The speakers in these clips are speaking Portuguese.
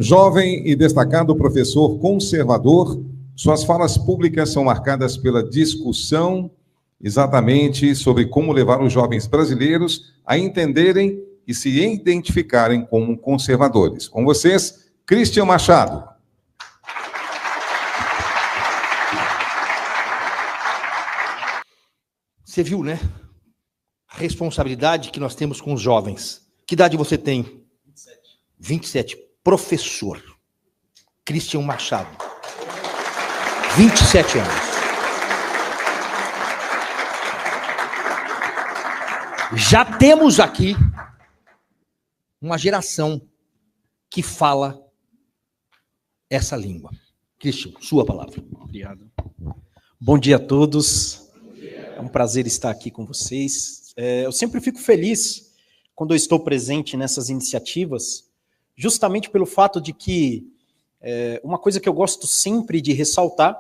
Jovem e destacado professor conservador, suas falas públicas são marcadas pela discussão exatamente sobre como levar os jovens brasileiros a entenderem e se identificarem como conservadores. Com vocês, Christian Machado. Você viu, né? A responsabilidade que nós temos com os jovens. Que idade você tem? 27. 27. Professor Christian Machado. 27 anos. Já temos aqui uma geração que fala essa língua. Christian, sua palavra. Obrigado. Bom dia a todos. É um prazer estar aqui com vocês. Eu sempre fico feliz quando eu estou presente nessas iniciativas, justamente pelo fato de que uma coisa que eu gosto sempre de ressaltar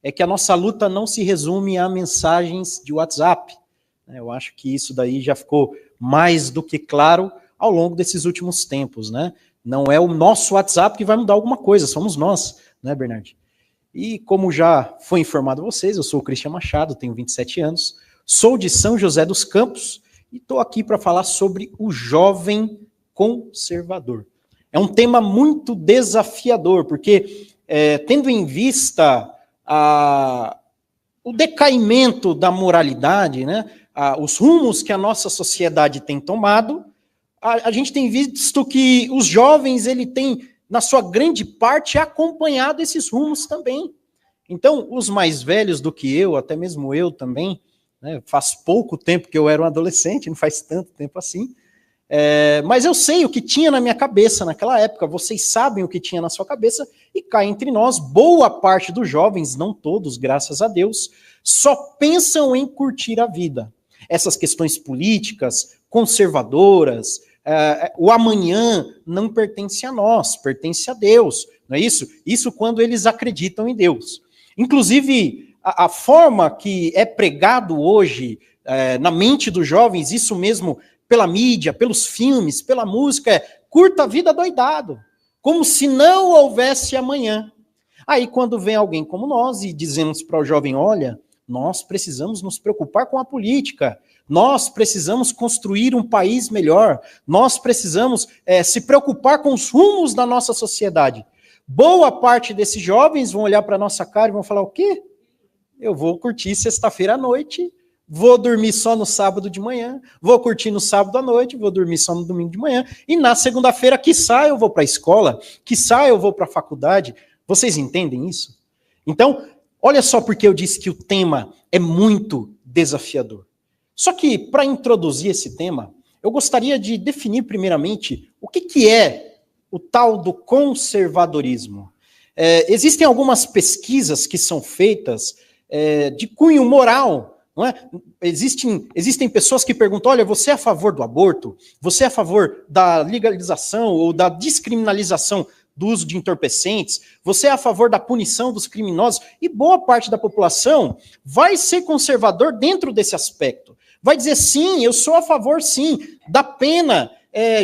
é que a nossa luta não se resume a mensagens de WhatsApp. Eu acho que isso daí já ficou mais do que claro ao longo desses últimos tempos, né? Não é o nosso WhatsApp que vai mudar alguma coisa, somos nós, né, Bernardo? E como já foi informado a vocês, eu sou o Christian Machado, tenho 27 anos, sou de São José dos Campos e estou aqui para falar sobre o jovem conservador. É um tema muito desafiador, porque tendo em vista o decaimento da moralidade, né, os rumos que a nossa sociedade tem tomado, a gente tem visto que os jovens, ele tem, na sua grande parte, acompanhado esses rumos também. Então, os mais velhos do que eu, até mesmo eu também, né, faz pouco tempo que eu era um adolescente, não faz tanto tempo assim, mas eu sei o que tinha na minha cabeça naquela época, vocês sabem o que tinha na sua cabeça, e cá entre nós, boa parte dos jovens, não todos, graças a Deus, só pensam em curtir a vida. Essas questões políticas, conservadoras, o amanhã não pertence a nós, pertence a Deus, não é isso? Isso quando eles acreditam em Deus. Inclusive, a forma que é pregado hoje na mente dos jovens, isso mesmo, pela mídia, pelos filmes, pela música, curta a vida doidado, como se não houvesse amanhã. Aí quando vem alguém como nós e dizemos para o jovem, olha, nós precisamos nos preocupar com a política, nós precisamos construir um país melhor, nós precisamos se preocupar com os rumos da nossa sociedade. Boa parte desses jovens vão olhar para a nossa cara e vão falar, o quê? Eu vou curtir sexta-feira à noite, vou dormir só no sábado de manhã, vou curtir no sábado à noite, vou dormir só no domingo de manhã, e na segunda-feira, quiçá eu vou para a escola, quiçá eu vou para a faculdade. Vocês entendem isso? Então, olha só porque eu disse que o tema é muito desafiador. Só que, para introduzir esse tema, eu gostaria de definir primeiramente o que é o tal do conservadorismo. Existem algumas pesquisas que são feitas de cunho moral. Não é? Existem pessoas que perguntam, olha, você é a favor do aborto? Você é a favor da legalização ou da descriminalização do uso de entorpecentes? Você é a favor da punição dos criminosos? E boa parte da população vai ser conservador dentro desse aspecto. Vai dizer, sim, eu sou a favor, sim, da pena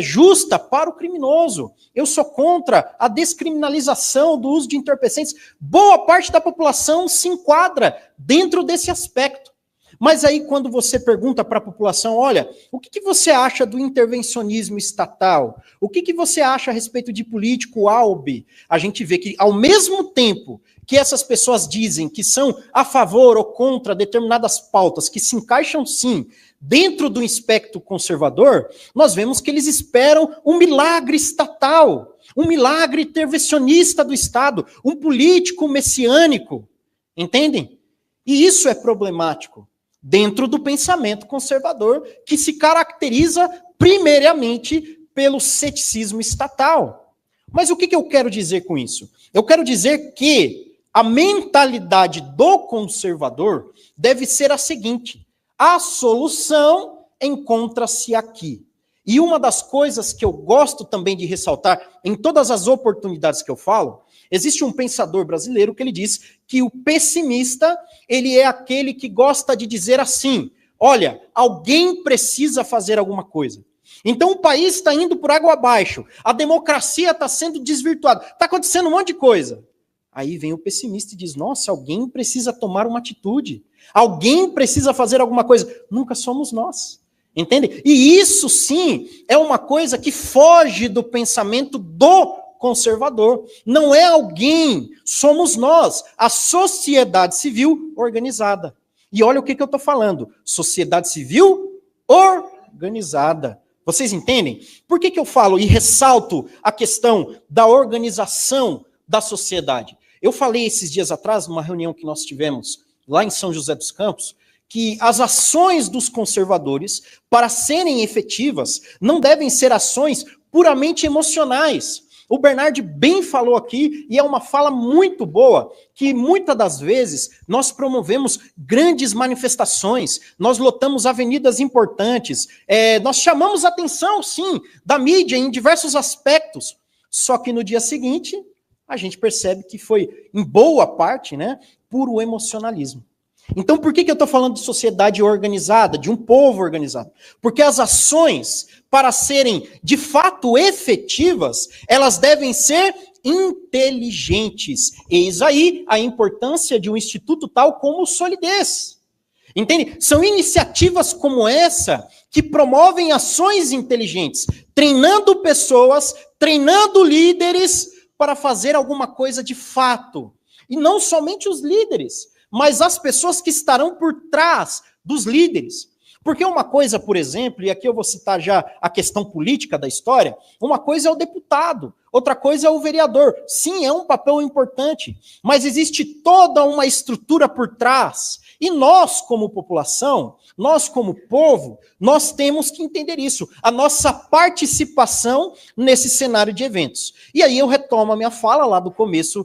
justa para o criminoso. Eu sou contra a descriminalização do uso de entorpecentes. Boa parte da população se enquadra dentro desse aspecto. Mas aí quando você pergunta para a população, olha, o que você acha do intervencionismo estatal? O que você acha a respeito de político-albe? A gente vê que ao mesmo tempo que essas pessoas dizem que são a favor ou contra determinadas pautas que se encaixam sim dentro do espectro conservador, nós vemos que eles esperam um milagre estatal, um milagre intervencionista do Estado, um político messiânico, entendem? E isso é problemático dentro do pensamento conservador, que se caracteriza primeiramente pelo ceticismo estatal. Mas o que eu quero dizer com isso? Eu quero dizer que a mentalidade do conservador deve ser a seguinte: a solução encontra-se aqui. E uma das coisas que eu gosto também de ressaltar em todas as oportunidades que eu falo, existe um pensador brasileiro que ele diz que o pessimista, ele é aquele que gosta de dizer assim, olha, alguém precisa fazer alguma coisa. Então o país está indo por água abaixo, a democracia está sendo desvirtuada, está acontecendo um monte de coisa. Aí vem o pessimista e diz, nossa, alguém precisa tomar uma atitude, alguém precisa fazer alguma coisa. Nunca somos nós, entende? E isso sim é uma coisa que foge do pensamento do conservador. Não é alguém, somos nós, a sociedade civil organizada. E olha o que eu estou falando, sociedade civil organizada. Vocês entendem? Por que eu falo e ressalto a questão da organização da sociedade? Eu falei esses dias atrás, numa reunião que nós tivemos lá em São José dos Campos, que as ações dos conservadores, para serem efetivas, não devem ser ações puramente emocionais. O Bernard bem falou aqui, e é uma fala muito boa, que muitas das vezes nós promovemos grandes manifestações, nós lotamos avenidas importantes, nós chamamos a atenção, sim, da mídia em diversos aspectos, só que no dia seguinte a gente percebe que foi, em boa parte, né, puro emocionalismo. Então, por que eu estou falando de sociedade organizada, de um povo organizado? Porque as ações, para serem de fato efetivas, elas devem ser inteligentes. Eis aí a importância de um instituto tal como o Solidez. Entende? São iniciativas como essa que promovem ações inteligentes, treinando pessoas, treinando líderes para fazer alguma coisa de fato. E não somente os líderes, mas as pessoas que estarão por trás dos líderes. Porque uma coisa, por exemplo, e aqui eu vou citar já a questão política da história, uma coisa é o deputado, outra coisa é o vereador. Sim, é um papel importante, mas existe toda uma estrutura por trás. E nós, como população, nós, como povo, nós temos que entender isso, a nossa participação nesse cenário de eventos. E aí eu retomo a minha fala lá do começo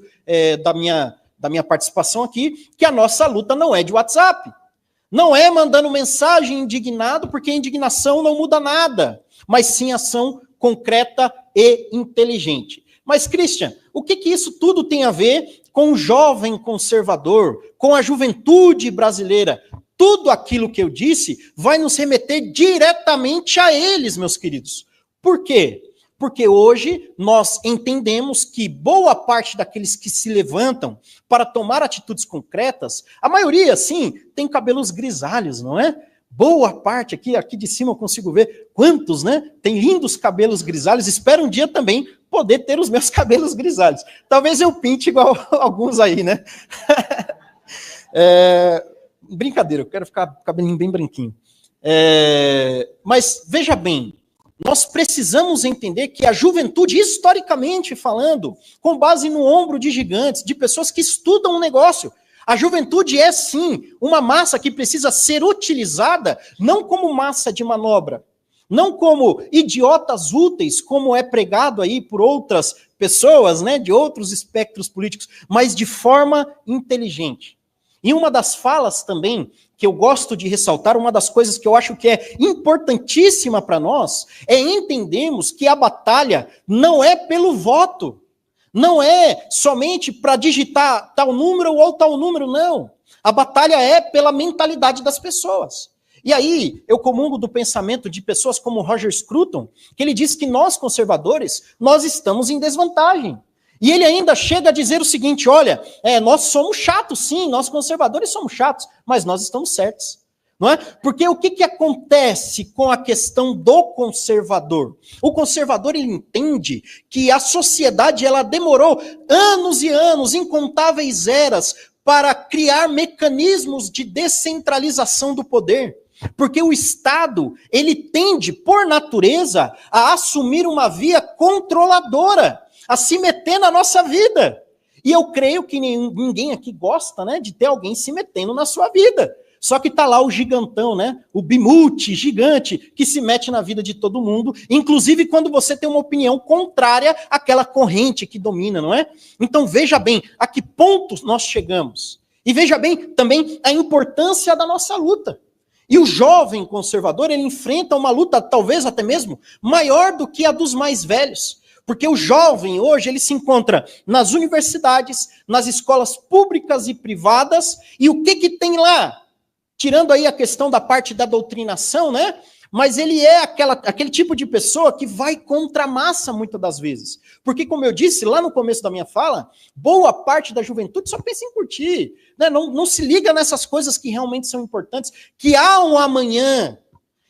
da minha participação aqui, que a nossa luta não é de WhatsApp. Não é mandando mensagem indignado, porque a indignação não muda nada, mas sim ação concreta e inteligente. Mas, Christian, o que isso tudo tem a ver com o jovem conservador, com a juventude brasileira? Tudo aquilo que eu disse vai nos remeter diretamente a eles, meus queridos. Por quê? Porque hoje nós entendemos que boa parte daqueles que se levantam para tomar atitudes concretas, a maioria, sim, tem cabelos grisalhos, não é? Boa parte, aqui de cima eu consigo ver quantos, né? Tem lindos cabelos grisalhos, espero um dia também poder ter os meus cabelos grisalhos. Talvez eu pinte igual alguns aí, né? Brincadeira, eu quero ficar com o cabelinho bem branquinho. Mas veja bem, nós precisamos entender que a juventude, historicamente falando, com base no ombro de gigantes, de pessoas que estudam o negócio, a juventude é sim uma massa que precisa ser utilizada não como massa de manobra, não como idiotas úteis, como é pregado aí por outras pessoas, né, de outros espectros políticos, mas de forma inteligente. E uma das falas também que eu gosto de ressaltar, uma das coisas que eu acho que é importantíssima para nós, é entendermos que a batalha não é pelo voto, não é somente para digitar tal número ou tal número, não. A batalha é pela mentalidade das pessoas. E aí, eu comungo do pensamento de pessoas como Roger Scruton, que ele diz que nós, conservadores, nós estamos em desvantagem. E ele ainda chega a dizer o seguinte, olha, nós somos chatos, sim, nós conservadores somos chatos, mas nós estamos certos. Não é? Porque o que acontece com a questão do conservador? O conservador, ele entende que a sociedade ela demorou anos e anos, incontáveis eras, para criar mecanismos de descentralização do poder. Porque o Estado, ele tende, por natureza, a assumir uma via controladora, a se meter na nossa vida. E eu creio que ninguém aqui gosta, né, de ter alguém se metendo na sua vida. Só que tá lá o gigantão, né, o bimute gigante, que se mete na vida de todo mundo, inclusive quando você tem uma opinião contrária àquela corrente que domina, não é? Então veja bem a que ponto nós chegamos. E veja bem também a importância da nossa luta. E o jovem conservador, ele enfrenta uma luta talvez até mesmo maior do que a dos mais velhos. Porque o jovem hoje, ele se encontra nas universidades, nas escolas públicas e privadas, e o que tem lá? Tirando aí a questão da parte da doutrinação, né? Mas ele é aquele tipo de pessoa que vai contra a massa muitas das vezes. Porque, como eu disse lá no começo da minha fala, boa parte da juventude só pensa em curtir. Né? Não se liga nessas coisas que realmente são importantes, que há um amanhã.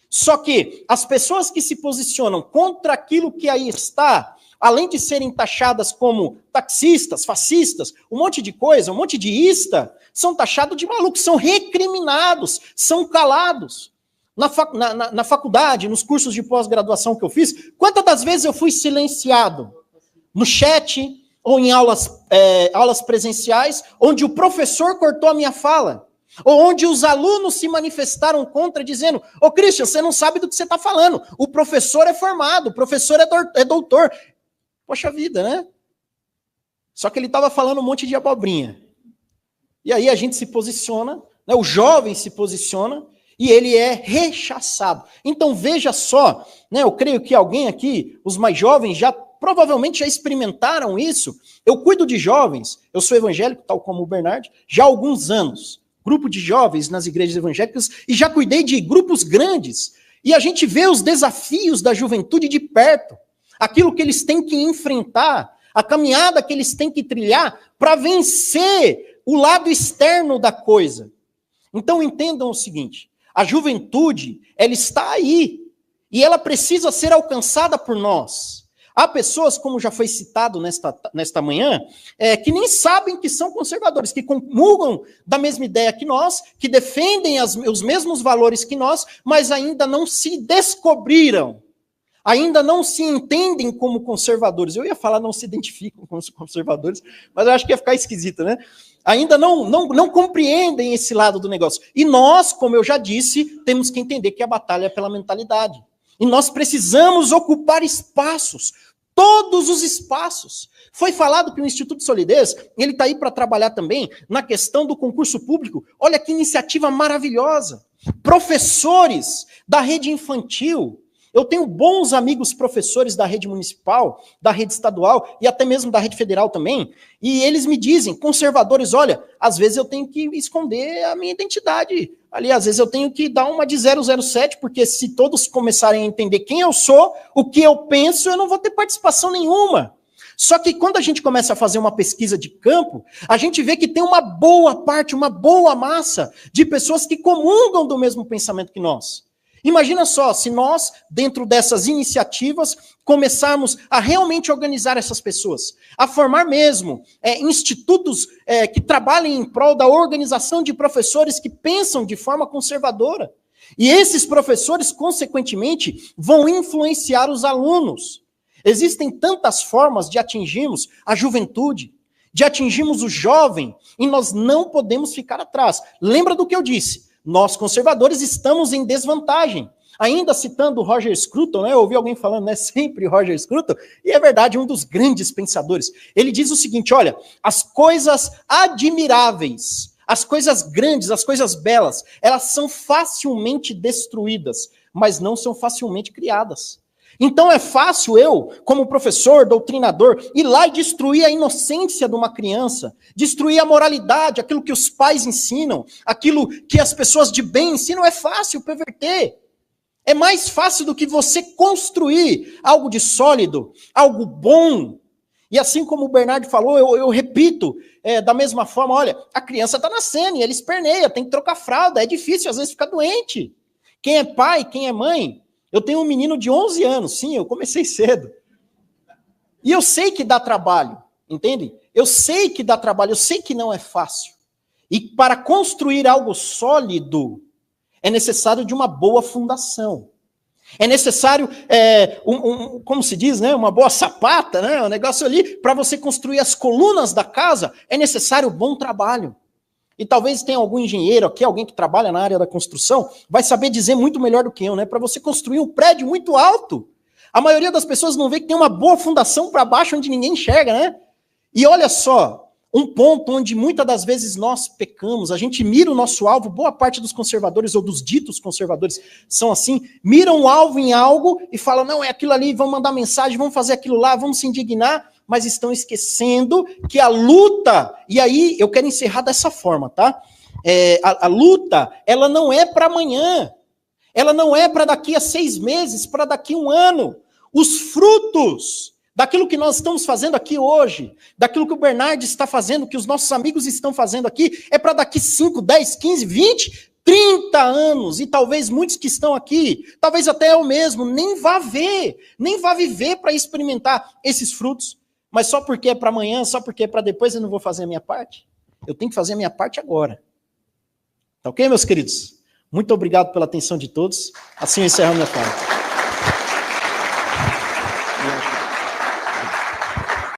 Só que as pessoas que se posicionam contra aquilo que aí está, além de serem taxadas como taxistas, fascistas, um monte de coisa, um monte de ista, são taxados de malucos, são recriminados, são calados. Na faculdade, nos cursos de pós-graduação que eu fiz, quantas das vezes eu fui silenciado? No chat ou em aulas presenciais, onde o professor cortou a minha fala, ou onde os alunos se manifestaram contra, dizendo, ô Christian, você não sabe do que você está falando, o professor é formado, o professor é doutor. Poxa vida, né? Só que ele estava falando um monte de abobrinha. E aí a gente se posiciona, né, o jovem se posiciona, e ele é rechaçado. Então veja só, né, eu creio que alguém aqui, os mais jovens, provavelmente já experimentaram isso. Eu cuido de jovens, eu sou evangélico, tal como o Bernard, já há alguns anos. Grupo de jovens nas igrejas evangélicas, e já cuidei de grupos grandes. E a gente vê os desafios da juventude de perto, aquilo que eles têm que enfrentar, a caminhada que eles têm que trilhar para vencer o lado externo da coisa. Então entendam o seguinte, a juventude, ela está aí, e ela precisa ser alcançada por nós. Há pessoas, como já foi citado nesta manhã, que nem sabem que são conservadores, que comungam da mesma ideia que nós, que defendem os mesmos valores que nós, mas ainda não se descobriram, ainda não se entendem como conservadores. Eu ia falar não se identificam como conservadores, mas eu acho que ia ficar esquisito, né? Ainda não compreendem esse lado do negócio. E nós, como eu já disse, temos que entender que a batalha é pela mentalidade. E nós precisamos ocupar espaços, todos os espaços. Foi falado que o Instituto de Solidez, ele está aí para trabalhar também na questão do concurso público. Olha que iniciativa maravilhosa. Professores da rede infantil. Eu tenho bons amigos professores da rede municipal, da rede estadual e até mesmo da rede federal também, e eles me dizem, conservadores, olha, às vezes eu tenho que esconder a minha identidade, ali, às vezes eu tenho que dar uma de 007, porque se todos começarem a entender quem eu sou, o que eu penso, eu não vou ter participação nenhuma. Só que quando a gente começa a fazer uma pesquisa de campo, a gente vê que tem uma boa parte, uma boa massa de pessoas que comungam do mesmo pensamento que nós. Imagina só, se nós, dentro dessas iniciativas, começarmos a realmente organizar essas pessoas, a formar mesmo institutos que trabalhem em prol da organização de professores que pensam de forma conservadora. E esses professores, consequentemente, vão influenciar os alunos. Existem tantas formas de atingirmos a juventude, de atingirmos o jovem, e nós não podemos ficar atrás. Lembra do que eu disse? Nós, conservadores, estamos em desvantagem. Ainda citando Roger Scruton, né? Eu ouvi alguém falando, né? Sempre Roger Scruton, e é verdade, um dos grandes pensadores. Ele diz o seguinte, olha, as coisas admiráveis, as coisas grandes, as coisas belas, elas são facilmente destruídas, mas não são facilmente criadas. Então é fácil eu, como professor, doutrinador, ir lá e destruir a inocência de uma criança, destruir a moralidade, aquilo que os pais ensinam, aquilo que as pessoas de bem ensinam, é fácil perverter. É mais fácil do que você construir algo de sólido, algo bom. E assim como o Bernardo falou, eu repito, da mesma forma, olha, a criança está nascendo e ela esperneia, tem que trocar fralda, é difícil, às vezes fica doente. Quem é pai, quem é mãe... Eu tenho um menino de 11 anos, sim, eu comecei cedo. E eu sei que dá trabalho, entende? Eu sei que dá trabalho, eu sei que não é fácil. E para construir algo sólido, é necessário de uma boa fundação. É necessário, como se diz, né, uma boa sapata, né, um negócio ali, para você construir as colunas da casa, é necessário bom trabalho. E talvez tenha algum engenheiro aqui, alguém que trabalha na área da construção, vai saber dizer muito melhor do que eu, né? Para você construir um prédio muito alto, a maioria das pessoas não vê que tem uma boa fundação para baixo onde ninguém enxerga, né? E olha só, um ponto onde muitas das vezes nós pecamos, a gente mira o nosso alvo, boa parte dos conservadores ou dos ditos conservadores são assim, miram o alvo em algo e falam, não, é aquilo ali, vamos mandar mensagem, vamos fazer aquilo lá, vamos se indignar, mas estão esquecendo que a luta, e aí eu quero encerrar dessa forma, tá? A luta, ela não é para amanhã, Ela não é para daqui a 6 meses, para daqui a 1 ano. Os frutos daquilo que nós estamos fazendo aqui hoje, daquilo que o Bernardo está fazendo, que os nossos amigos estão fazendo aqui, é para daqui 5, 10, 15, 20, 30 anos. E talvez muitos que estão aqui, talvez até eu mesmo, nem vá ver, nem vá viver para experimentar esses frutos. Mas só porque é para amanhã, só porque é para depois, eu não vou fazer a minha parte? Eu tenho que fazer a minha parte agora. Tá ok, meus queridos? Muito obrigado pela atenção de todos. Assim eu encerro a minha fala.